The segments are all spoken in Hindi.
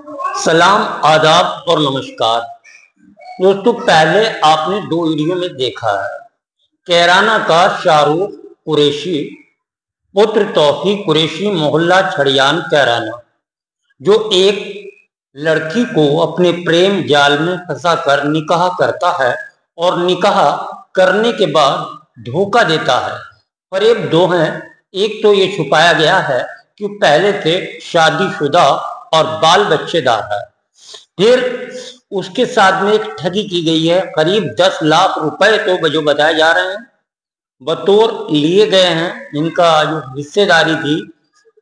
सलाम, आदाब और नमस्कार दोस्तों। पहले आपने दो वीडियो में देखा है कैराना का शाहरुख कुरैशी पुत्र तौफीक कुरैशी मोहल्ला छड़ियान कैराना, जो एक लड़की को अपने प्रेम जाल में फंसाकर निकाह करता है और निकाह करने के बाद धोखा देता है। फरेब दो हैं। एक तो ये छुपाया गया है कि पहले से शादीशुदा और बाल बच्चेदार है। फिर उसके साथ में एक ठगी की गई है। करीब 10 लाख रुपए तो जो बताए जा रहे हैं बतौर लिए गए हैं। इनका जो हिस्सेदारी थी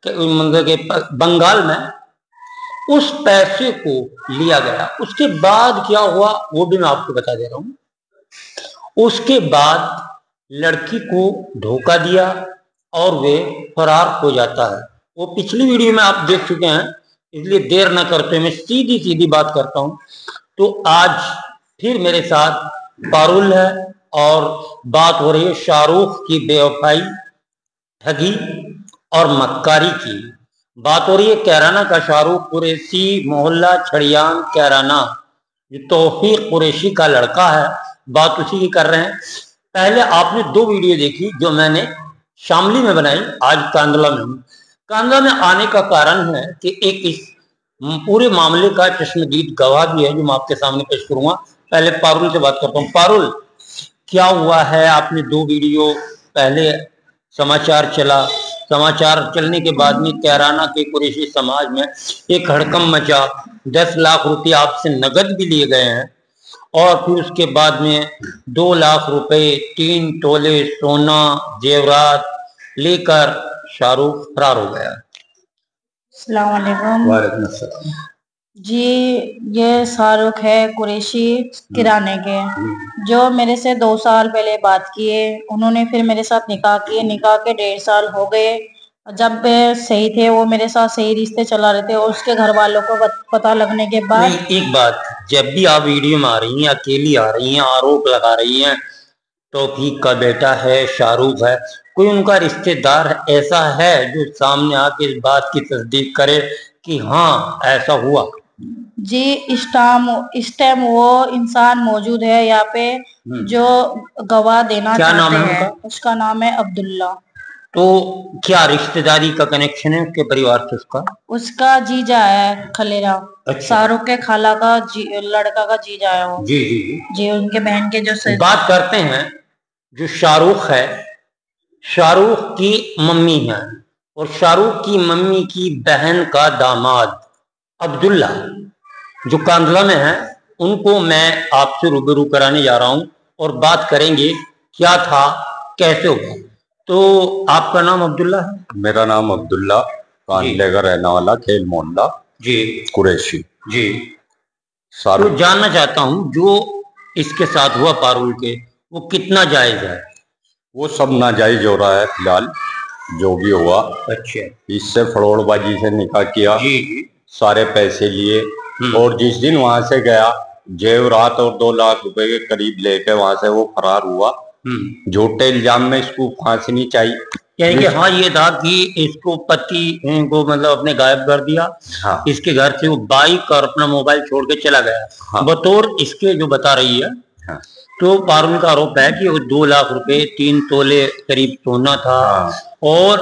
मतलब के बंगाल में, उस पैसे को लिया गया। उसके बाद क्या हुआ वो भी मैं आपको बता दे रहा हूं। उसके बाद लड़की को धोखा दिया और वे फरार हो जाता है। वो पिछली वीडियो में आप देख चुके हैं, इसलिए देर न करते मैं सीधी सीधी बात करता हूं। तो आज फिर मेरे साथ पारुल है और बात हो रही है शाहरुख की बेवफाई, ठगी और मक्कारी की। बात हो रही है कैराना का शाहरुख कुरैशी मोहल्ला छड़ियान कैराना, जो तौफीक कुरैशी का लड़का है। बात उसी की कर रहे हैं। पहले आपने दो वीडियो देखी जो मैंने शामली में बनाई, आज कांदला में हूं। कांदला में आने का कारण है कि एक इस पूरे मामले का चश्मदीद गवाह भी है जो मैं आपके सामने पेश करूंगा। पहले पारुल से बात करता हूँ। पारुल, क्या हुआ है? आपने दो वीडियो पहले समाचार चला, समाचार चलने के बाद में कैराना के कुरैशी समाज में एक हड़कंप मचा। 10 लाख रुपए आपसे नगद भी लिए गए हैं और फिर उसके बाद में 2 लाख रुपए 3 तोले सोना जेवरात लेकर शाहरुख फरार हो गया। अस्सलाम वालेकुम। वालेकुम अस्सलाम। जी, ये शाहरुख है कुरैशी किराने के, जो मेरे से 2 साल पहले बात किए। उन्होंने फिर मेरे साथ निकाह किए। निकाह के 1.5 साल हो गए। जब सही थे, वो मेरे साथ सही रिश्ते चला रहे थे और उसके घर वालों को पता लगने के बाद। नहीं, एक बात, जब भी आप वीडियो में आ रही हैं, अकेली आ रही हैं, आरोप लगा रही हैं तौफीक का बेटा है, शाहरुख है, कोई उनका रिश्तेदार ऐसा है जो सामने आके इस बात की तस्दीक करे कि हाँ ऐसा हुआ? जी, इस टाइम वो इंसान मौजूद है यहाँ पे जो गवाह देना क्या नाम चाहते है हैं। उसका नाम है अब्दुल्ला। तो क्या रिश्तेदारी का कनेक्शन है उसके परिवार से? उसका जीजा है खलेरा। अच्छा। शाहरुख के खाला का लड़का का जीजा है वो। जी जी जी। जी, उनके बहन के जो बात करते हैं जो शाहरुख है, शाहरुख की मम्मी है और शाहरुख की मम्मी की बहन का दामाद अब्दुल्ला जो कांदला में है, उनको मैं आपसे रूबरू कराने जा रहा हूं और बात करेंगे क्या था, कैसे हुआ। तो आपका नाम अब्दुल्ला है? मेरा नाम अब्दुल्ला, कांदले का रहने वाला, खेल मोहल्ला जी कुरैशी जी। तो जानना चाहता हूं जो इसके साथ हुआ पारुल के, वो कितना जायज है? वो सब नाजायज हो रहा है फिलहाल, जो भी हुआ। अच्छा। इससे फड़ोड़बाजी से निकाह किया जी। सारे पैसे लिए और जिस दिन वहां से गया जेवरात और 2 लाख रुपए के करीब लेके वहां से वो फरार हुआ। झूठे इल्जाम में इसको फांसी नहीं चाहिए। यानी कि हाँ, ये था कि इसको पति को मतलब अपने गायब कर दिया। हाँ। इसके घर से वो बाइक और अपना मोबाइल छोड़ के चला गया। हाँ। बतौर इसके जो बता रही है। हाँ। तो पारुल का आरोप है कि वो 2 लाख रुपए 3 तोले करीब सोना था। हाँ। और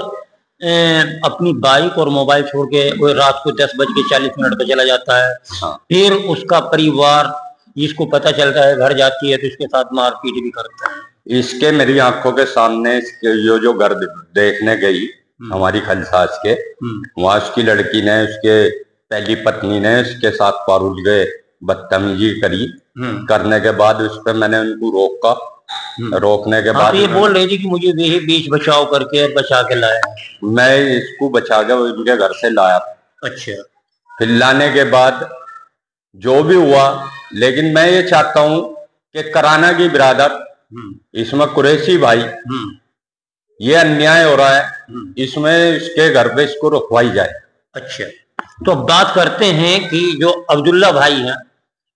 अपनी बाइक और मोबाइल छोड़ के वो रात को 10:40 पे चला जाता है। हाँ। फिर उसका परिवार जिसको पता चलता है घर जाती है तो इसके साथ मारपीट भी करता है। इसके मेरी आंखों के सामने जो घर देखने गई हमारी खलसास के, वहां उसकी लड़की ने, उसके पहली पत्नी ने उसके साथ पारुल के बदतमीजी करी। करने के बाद उस पर मैंने उनको रोका। रोकने के बाद ये बोल रही थी कि मुझे यही बीच बचाव करके बचा के लाया। मैं इसको बचा के उनके घर से लाया। अच्छा। फिर लाने के बाद जो भी हुआ, लेकिन मैं ये चाहता हूं कि कराना की बिरादर, इसमें कुरैशी भाई, ये अन्याय हो रहा है, इसमें इसके घर पे इसको रुकवाई जाए। अच्छा, तो बात करते हैं कि जो अब्दुल्ला भाई हैं,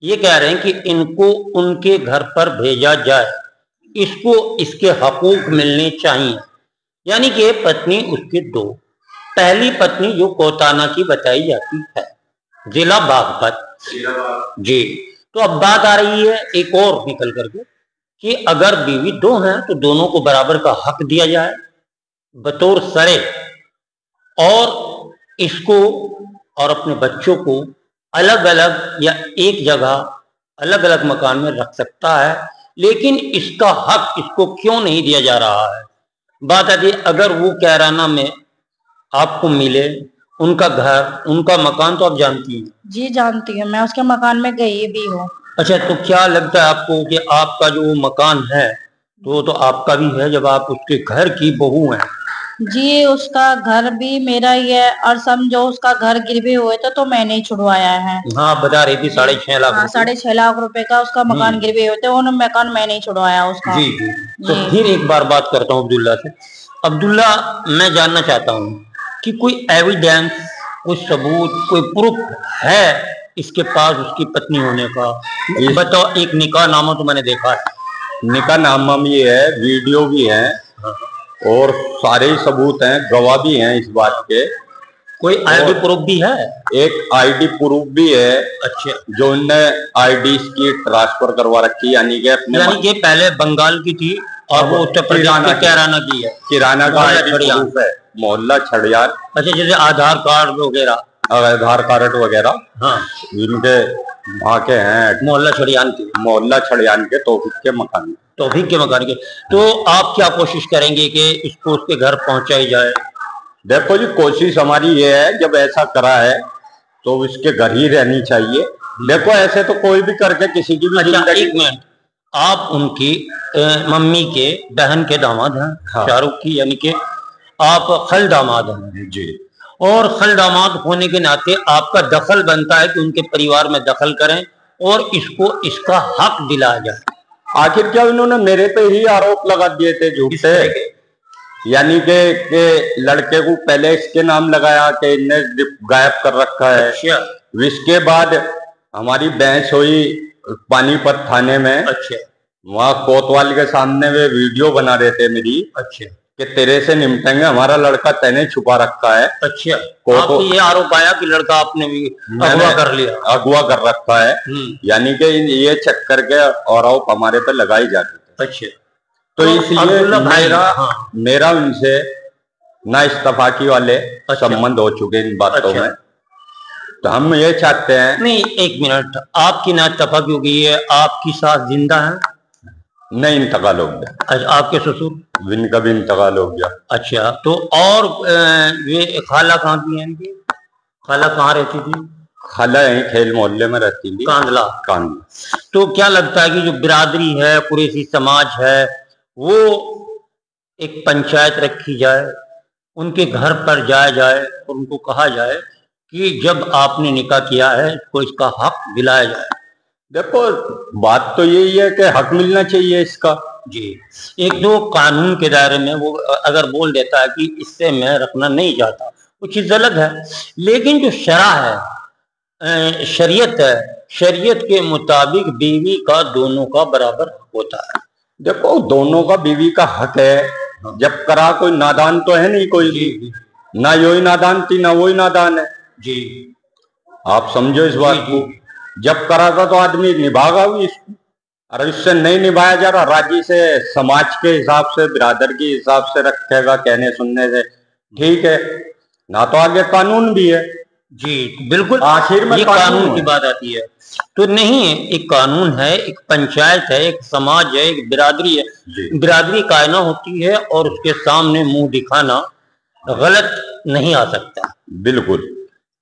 ये कह रहे हैं कि इनको उनके घर पर भेजा जाए, इसको इसके हकूक मिलने चाहिए। यानी कि पत्नी उसके दो, पहली पत्नी जो कोताना की बताई जाती है, जिला बागपत जी। तो अब बात आ रही है एक और निकल करके कि अगर बीवी दो हैं तो दोनों को बराबर का हक दिया जाए बतौर सरे, और इसको और अपने बच्चों को अलग अलग या एक जगह अलग अलग मकान में रख सकता है, लेकिन इसका हक इसको क्यों नहीं दिया जा रहा है। बात आती है अगर वो कैराना में आपको मिले, उनका घर उनका मकान तो आप जानती हैं। जी जानती हूँ, मैं उसके मकान में गई भी हूँ। अच्छा, तो क्या लगता है आपको कि आपका जो मकान है तो वो तो आपका भी है जब आप उसके घर की बहू हैं। जी उसका घर भी मेरा ही है, और समझो उसका घर गिरवे हुए थे तो मैंने ही छुड़वाया है। हाँ, बता रही थी 6.5 लाख। हाँ, 6.5 लाख रुपए का उसका मकान गिरवे हुए थे, वो मकान मैंने ही छुड़वाया उसका। जी जी। तो फिर एक बार बात करता हूँ अब्दुल्ला से। अब्दुल्ला, मैं जानना चाहता हूँ कि कोई एविडेंस, कोई सबूत, कोई प्रूफ है इसके पास उसकी पत्नी होने का? बताओ। एक निकाह नामा तो मैंने देखा है। निकाह नामा भी है, वीडियो भी है, और सारे ही सबूत हैं, गवाह भी हैं इस बात के। कोई आईडी प्रूफ भी है? एक आईडी प्रूफ भी है। अच्छा। जो उनने आईडी की ट्रांसफर करवा रखी, यानी कि पहले बंगाल की थी और वो उत्तर प्रदेश के कैराना की है। किराना का आईडी प्रूफ है, मोहल्ला छड़ियार। अच्छा, जैसे आधार कार्ड वगैरह। हाँ, इनके वहाँ के हैं, मोहल्ला छड़ियान के तौफीक के मकान के। तो आप क्या कोशिश करेंगे कि इसको उसके घर पहुंचाई जाए? देखो जी, कोशिश हमारी ये है, जब ऐसा करा है तो इसके घर ही रहनी चाहिए। देखो, ऐसे तो कोई भी करके किसी की भी जिंदगी। एक मिनट, आप उनकी मम्मी के बहन के दामाद हैं। हाँ। शाहरुख की, यानी कि आप खल दामाद हैं जी। और खल दामाद होने के नाते आपका दखल बनता है कि उनके परिवार में दखल करें और इसको इसका हक दिलाया जाए। आखिर क्या उन्होंने मेरे पे ही आरोप लगा दिए थे झूठे, यानी कि लड़के को पहले इसके नाम लगाया कि इन्हें गायब कर रखा है। अच्छा। इसके बाद हमारी बहस हुई पानीपत थाने में। अच्छा। वहाँ कोतवाल के सामने वे वीडियो बना रहे थे मेरी। अच्छा। कि तेरे से निपटेंगे, हमारा लड़का तैने छुपा रखा है। अच्छा। आपको ये आरोप आया कि लड़का आपने भी अगवा कर लिया? अगवा कर रखा है, यानी कि ये चक्कर के आरोप हमारे पे लगाई जाती है। अच्छा। तो इसलिए मेरा उनसे ना इस्तेफाकी वाले संबंध हो चुके इन बातों में। तो हम ये चाहते हैं। नहीं, एक मिनट, आपकी ना इस्तेफा क्यों की है? आपकी सास जिंदा है? नहीं, इंतकाल हो गया। अच्छा, आपके ससुर? इनका भी इंतकाल हो गया। अच्छा, तो और ये खाला कहाँ थी? इनकी खाला कहाँ रहती थी? खाला यहीं खेल मोहल्ले में रहती थी, कांदला। तो क्या लगता है कि जो बिरादरी है, कुरैशी समाज है, वो एक पंचायत रखी जाए, उनके घर पर जाया जाए और उनको कहा जाए कि जब आपने निकाह किया है इसको इसका हक दिलाया जाए? देखो, बात तो यही है कि हक मिलना चाहिए इसका जी। एक दो कानून के दायरे में वो अगर बोल देता है कि इससे मैं रखना नहीं चाहता, वो चीज अलग है, लेकिन जो शरा है, शरीयत है, शरीयत के मुताबिक बीवी का दोनों का बराबर हक होता है। देखो, दोनों का बीवी का हक है। जब करा कोई नादान तो है नहीं कोई भी, ना योही नादान थी ना वही नादान है जी। आप समझो इस बात को। जब करा था तो आदमी निभागा भी इसको, और इससे नहीं निभाया जा रहा, राजी से, समाज के हिसाब से, बिरादर के हिसाब से रखेगा, कहने सुनने से ठीक है ना, तो आगे कानून भी है जी। बिल्कुल, आखिर में ये कानून की बात आती है तो नहीं है, एक कानून है, एक पंचायत है, एक समाज है, एक बिरादरी है। बिरादरी कायना होती है और उसके सामने मुंह दिखाना गलत नहीं आ सकता। बिल्कुल,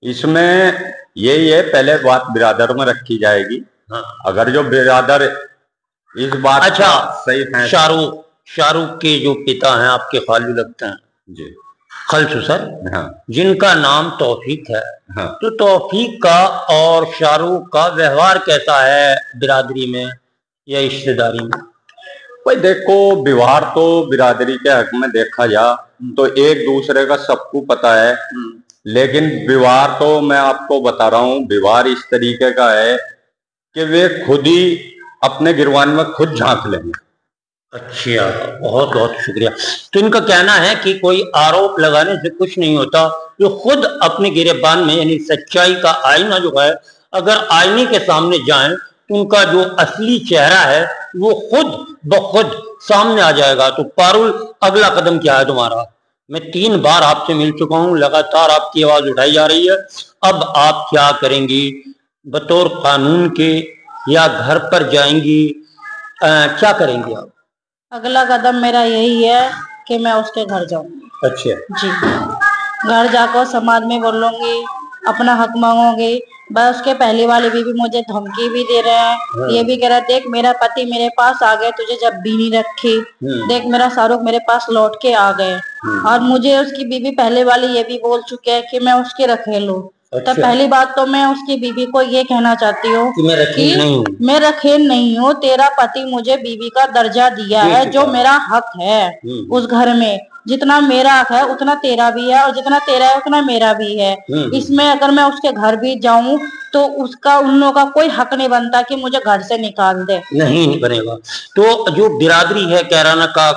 इसमें यही है, पहले बात बिरादर में रखी जाएगी। हाँ। अगर जो बिरादर इस बात, अच्छा, सही है। शाहरुख के जो पिता हैं आपके खालू लगते हैं जी, खलसू सर। हाँ। जिनका नाम तौफीक है। हाँ। तो तौफीक का और शाहरुख का व्यवहार कैसा है बिरादरी में या रिश्तेदारी में? भाई देखो, व्यवहार तो बिरादरी के हक में देखा जा तो एक दूसरे का सबको पता है, लेकिन व्यवहार तो मैं आपको बता रहा हूँ, व्यवहार इस तरीके का है कि वे खुद ही अपने गिरवान में खुद झांक लेंगे। अच्छा, बहुत बहुत शुक्रिया। तो इनका कहना है कि कोई आरोप लगाने से कुछ नहीं होता, जो खुद अपने गिरेबान में यानी सच्चाई का आईना जो है, अगर आईने के सामने जाएं तो उनका जो असली चेहरा है वो खुद ब खुद सामने आ जाएगा। तो पारुल, अगला कदम क्या है तुम्हारा? मैं 3 बार आपसे मिल चुका हूं, लगातार आपकी आवाज उठाई जा रही है। अब आप क्या करेंगी बतौर कानून के, या घर पर जाएंगी? क्या करेंगी आप? अगला कदम मेरा यही है कि मैं उसके घर जाऊंगी। अच्छा जी, घर जाकर समाज में बोलूंगी, अपना हक मांगूंगी। बस उसके पहली वाली बीवी मुझे धमकी भी दे रहे हैं, हाँ। ये भी कह रहा है देख मेरा पति मेरे पास आ गए, तुझे जब भी नहीं रखी, देख मेरा शाहरुख मेरे पास लौट के आ गए। और मुझे उसकी बीवी पहले वाली ये भी बोल चुके हैं कि मैं उसके रखेलू। अच्छा। तो पहली बात तो मैं उसकी बीवी को ये कहना चाहती हूँ कि मैं रखेल नहीं हूँ। मैं रखेल नहीं हूँ, तेरा पति मुझे बीवी का दर्जा दिया है, जो मेरा हक है उस घर में। जितना मेरा हक है उतना तेरा भी है, और जितना तेरा है उतना मेरा भी है। इसमें अगर मैं उसके घर भी जाऊं तो उसका उन लोगों का कोई हक नहीं बनता कि मुझे घर से निकाल दे। नहीं बनेगा। तो जो बिरादरी है कैराना का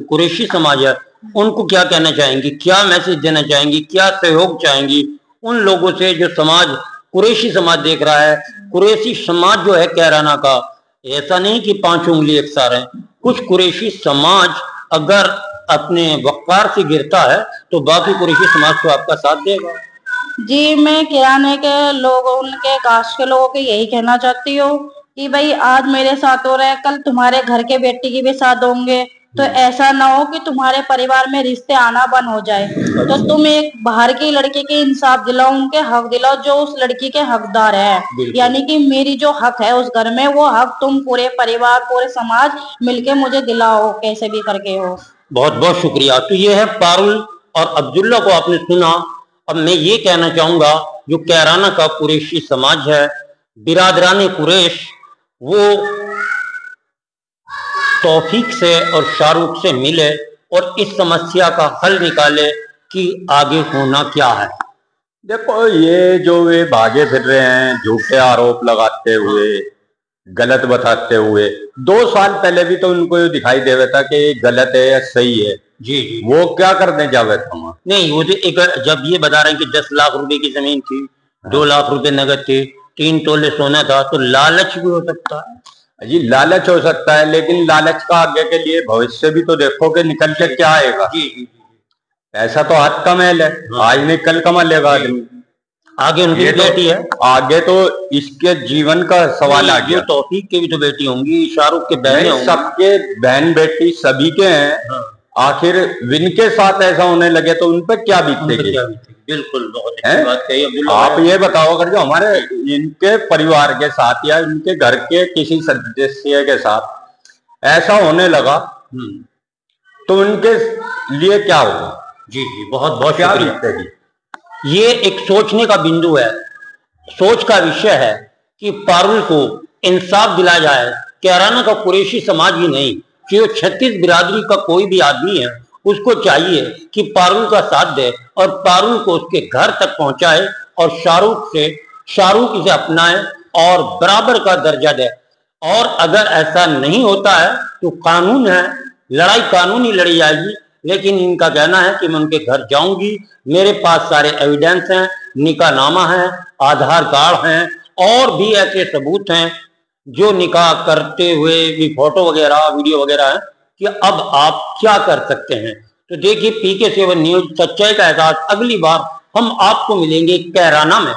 कुरैशी समाज है, उनको क्या कहना चाहेंगी, क्या मैसेज देना चाहेंगी, क्या सहयोग चाहेंगी उन लोगों से जो समाज कुरैशी समाज देख रहा है? कुरैशी समाज जो है कैराना का, ऐसा नहीं कि 5 उंगली एक सार है। कुछ कुरैशी समाज अगर अपने वक़ार से गिरता है तो बाकी कुरैशी समाज तो आपका साथ देगा। जी, मैं किराने के लोगों, उनके कास्ट के लोगों को यही कहना चाहती हूँ कि भाई आज मेरे साथ हो रहा है, कल तुम्हारे घर के बेटी के भी साथ होंगे। तो ऐसा ना हो कि तुम्हारे परिवार में रिश्ते आना बंद हो जाए। तो तुम एक बाहर की लड़की के इंसाफ दिलाओ, उनके हक दिलाओ जो उस लड़की के हकदार है। यानी कि मेरी जो हक है उस घर में, वो हक तुम पूरे परिवार पूरे समाज मिलके मुझे दिलाओ, कैसे भी करके हो। बहुत बहुत शुक्रिया। तो ये है पारुल और अब्दुल्ला को आपने सुना। अब मैं ये कहना चाहूंगा, जो कैराना का कुरैशी समाज है, बिरादरान कुरैश, वो तौफीक से और शाहरुख से मिले और इस समस्या का हल निकाले कि आगे होना क्या है। देखो, ये जो वे भागे फिर रहे हैं झूठे आरोप लगाते हुए, गलत बताते हुए, 2 साल पहले भी तो उनको ये दिखाई देवे था कि गलत है या सही है। जी जी। वो क्या करने जावे था वहां? नहीं, वो तो एक जब ये बता रहे हैं कि 10 लाख रुपए की जमीन थी, 2 लाख रुपए नगद थे, 3 तोले सोना था, तो लालच भी हो सकता है। जी, लालच हो सकता है, लेकिन लालच का आगे के लिए भविष्य भी तो देखो कि निकल के क्या आएगा। जी जी। ऐसा तो हाथ का मैल है, आज नहीं कल कमा लेगा आदमी। आगे उनकी बेटी है, आगे तो इसके जीवन का सवाल आ गया। तौफीक के भी तो बेटी होंगी, शाहरुख के बहन होंगी, सबके बहन बेटी सभी के हैं। आखिर विनके साथ ऐसा होने लगे तो उन पर क्या बीतेगी? बिल्कुल, बहुत अच्छी बात कही अब्दुल्ला। आप ये बताओ, अगर जो हमारे इनके परिवार के साथ या इनके घर के किसी सदस्य के साथ ऐसा होने लगा तो उनके लिए क्या होगा? जी जी, बहुत बहुत क्या शुक्रिया। बीतेगी? ये एक सोचने का बिंदु है, सोच का विषय है कि पारुल को इंसाफ दिलाया जाए। कैराना का कुरैशी समाज ही नहीं, कि वो 36 बिरादरी का कोई भी आदमी है, उसको चाहिए कि पारुल का साथ दे और पारुल को उसके घर तक पहुंचाए और शाहरुख इसे अपनाए और बराबर का दर्जा दे। और अगर ऐसा नहीं होता है तो कानून है, लड़ाई कानूनी लड़ी जाएगी। लेकिन इनका कहना है कि मैं उनके घर जाऊंगी, मेरे पास सारे एविडेंस हैं, निकाहनामा है, आधार कार्ड हैं और भी ऐसे सबूत हैं जो निकाह करते हुए भी फोटो वगैरह वीडियो वगैरह है, कि अब आप क्या कर सकते हैं। तो देखिए, PK7 न्यूज, सच्चाई का एहसास। अगली बार हम आपको मिलेंगे कैराना में।